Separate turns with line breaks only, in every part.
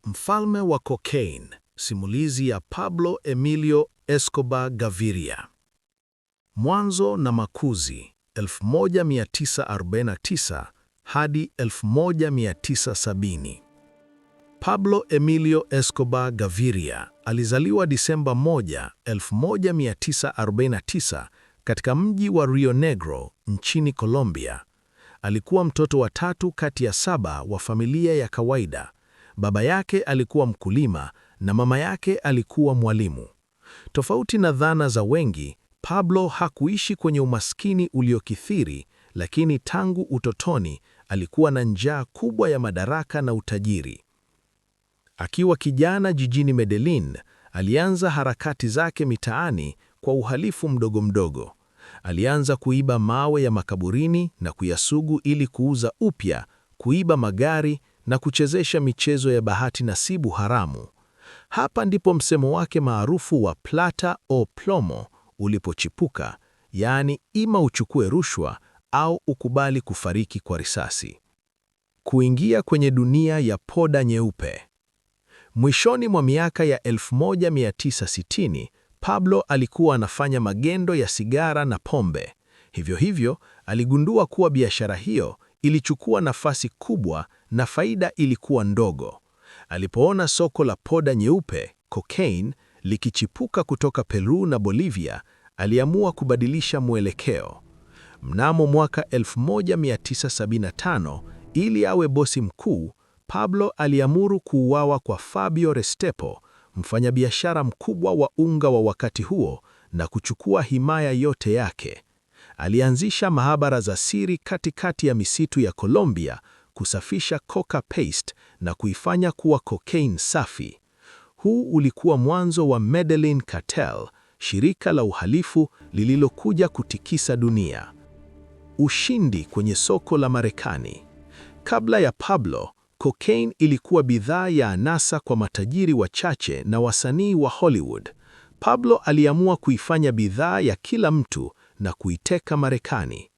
Mfalme wa Cocaine, simulizi ya Pablo Emilio Escobar Gaviria. Mwanzo na makuzi 1949 hadi 1970. Pablo Emilio Escobar Gaviria alizaliwa Disemba 1, 1949 katika mji wa Rio Negro nchini Colombia. Alikuwa mtoto wa tatu kati ya 7 wa familia ya kawaida. Baba yake alikuwa mkulima na mama yake alikuwa mwalimu. Tofauti na dhana za wengi, Pablo hakuishi kwenye umaskini uliokithiri, lakini tangu utotoni alikuwa na njaa kubwa ya madaraka na utajiri. Akiwa kijana jijini Medellin, alianza harakati zake mitaani kwa uhalifu mdogo mdogo. Alianza kuiba mawe ya makaburini na kuyasugu ili kuuza upya, kuiba magari na kuchezesha michezo ya bahati nasibu haramu. Hapa ndipo msemo wake maarufu wa plata o plomo ulipochipuka, yaani ima uchukue rushwa au ukubali kufariki kwa risasi. Kuingia kwenye dunia ya poda nyeupe. Mwishoni mwa miaka ya 1960, Pablo alikuwa anafanya magendo ya sigara na pombe. Hivyo aligundua kuwa biashara hiyo ilichukua nafasi kubwa na faida ilikuwa ndogo. Alipoona soko la poda nyeupe, cocaine, likichipuka kutoka Peru na Bolivia, aliamua kubadilisha mwelekeo. Mnamo mwaka 1975, ili awe bosi mkuu, Pablo aliamuru kuuawa kwa Fabio Restrepo, mfanyabiashara mkubwa wa unga wa wakati huo, na kuchukua himaya yote yake. Alianzisha maabara za siri katikati ya misitu ya Colombia, kusafisha coca paste na kuifanya kuwa cocaine safi. Huu ulikuwa mwanzo wa Medellin Cartel, shirika la uhalifu lililokuja kutikisa dunia. Ushindi kwenye soko la Marekani. Kabla ya Pablo, cocaine ilikuwa bidhaa ya anasa kwa matajiri wachache na wasanii wa Hollywood. Pablo aliamua kuifanya bidhaa ya kila mtu na kuiteka Marekani.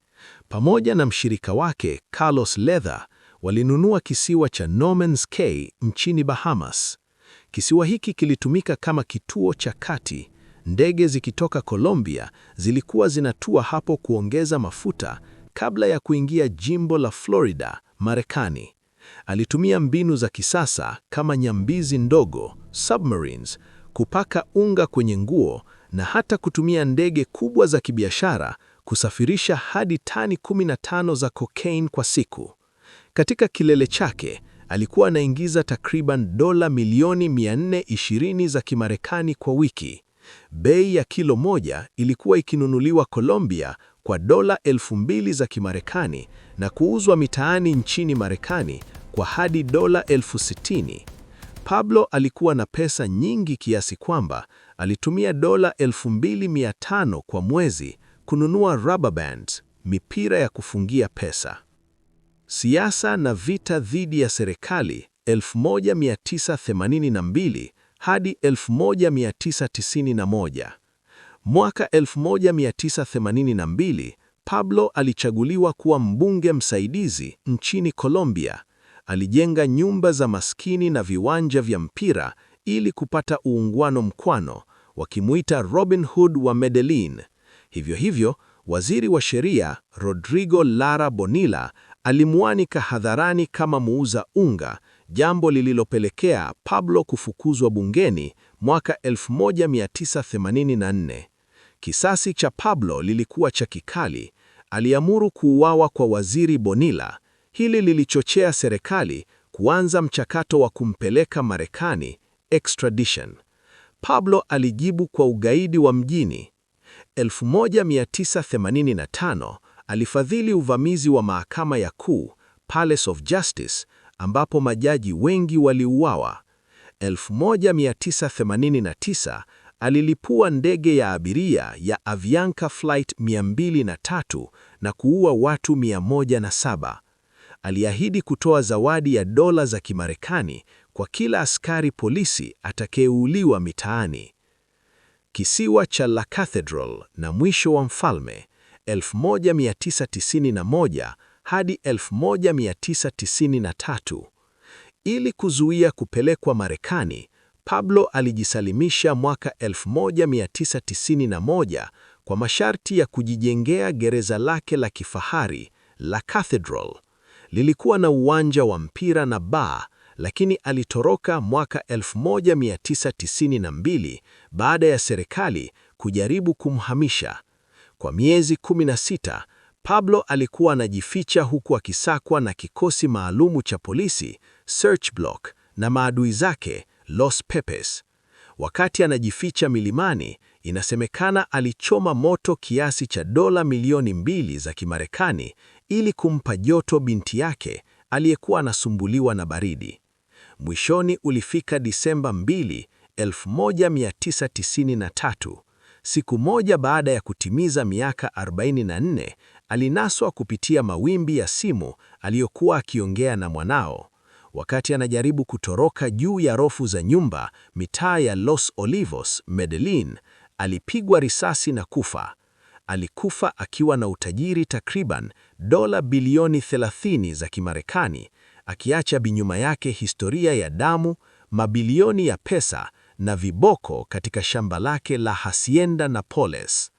Pamoja na mshirika wake Carlos Leather, walinunua kisiwa cha Norman's Cay nchini Bahamas. Kisiwa hiki kilitumika kama kituo cha kati. Ndege zikitoka Colombia zilikuwa zinatua hapo kuongeza mafuta kabla ya kuingia jimbo la Florida, Marekani. Alitumia mbinu za kisasa kama nyambizi ndogo, submarines, kupaka unga kwenye nguo na hata kutumia ndege kubwa za kibiashara kusafirisha hadi tani 15 za cocaine kwa siku. Katika kilele chake, alikuwa anaingiza takriban dola milioni 420 za Kimarekani kwa wiki. Bei ya kilo moja ilikuwa ikinunuliwa Colombia kwa dola 2,000 za Kimarekani na kuuzwa mitaani nchini Marekani kwa hadi dola 60,000. Pablo alikuwa na pesa nyingi kiasi kwamba alitumia dola 2,500 kwa mwezi kununua rubber bands, mipira ya kufungia pesa. Siasa na vita dhidi ya serikali 1982 hadi 1991. Mwaka 1982, Pablo alichaguliwa kuwa mbunge msaidizi nchini Colombia. Alijenga nyumba za maskini na viwanja vya mpira ili kupata uungwano mkwano, wakimuita Robin Hood wa Medellin. Hivyo, waziri wa sheria Rodrigo Lara Bonilla alimuanika hadharani kama muuza unga, jambo lililopelekea Pablo kufukuzwa bungeni mwaka 1984. Kisasi cha Pablo lilikuwa cha kikali. Aliamuru kuuawa kwa waziri Bonilla. Hili lilichochea serikali kuanza mchakato wa kumpeleka Marekani, extradition. Pablo alijibu kwa ugaidi wa mjini. 1985 alifadhili uvamizi wa mahakama ya kuu, Palace of Justice, ambapo majaji wengi waliuawa. 1989 alilipua ndege ya abiria ya Avianca Flight 203 na kuua watu 107. Aliahidi kutoa zawadi ya dola za Kimarekani kwa kila askari polisi atakayeuliwa mitaani. Kisiwa cha La Cathedral na mwisho wa mfalme 1991 hadi 1993. Ili kuzuia kupelekwa Marekani, Pablo alijisalimisha mwaka 1991 kwa masharti ya kujijengea gereza lake la kifahari la Cathedral. Lilikuwa na uwanja wa mpira na baa, lakini alitoroka mwaka 1992 baada ya serikali kujaribu kumhamisha. Kwa miezi 16, Pablo alikuwa anajificha huku akisakwa na kikosi maalumu cha polisi, Search Block, na maadui zake, Los Pepes. Wakati anajificha milimani, inasemekana alichoma moto kiasi cha dola milioni 2 za Kimarekani ili kumpa joto binti yake aliyekuwa anasumbuliwa na baridi. Mwishoni ulifika Disemba 2, 1993. Siku moja baada ya kutimiza miaka 44, alinaswa kupitia mawimbi ya simu aliyokuwa akiongea na mwanao. Wakati anajaribu kutoroka juu ya rofu za nyumba mitaa ya Los Olivos, Medellin, alipigwa risasi na kufa. Alikufa akiwa na utajiri takriban dola bilioni 30 za Kimarekani, akiacha nyuma yake historia ya damu, mabilioni ya pesa na viboko katika shamba lake la Hacienda Nápoles.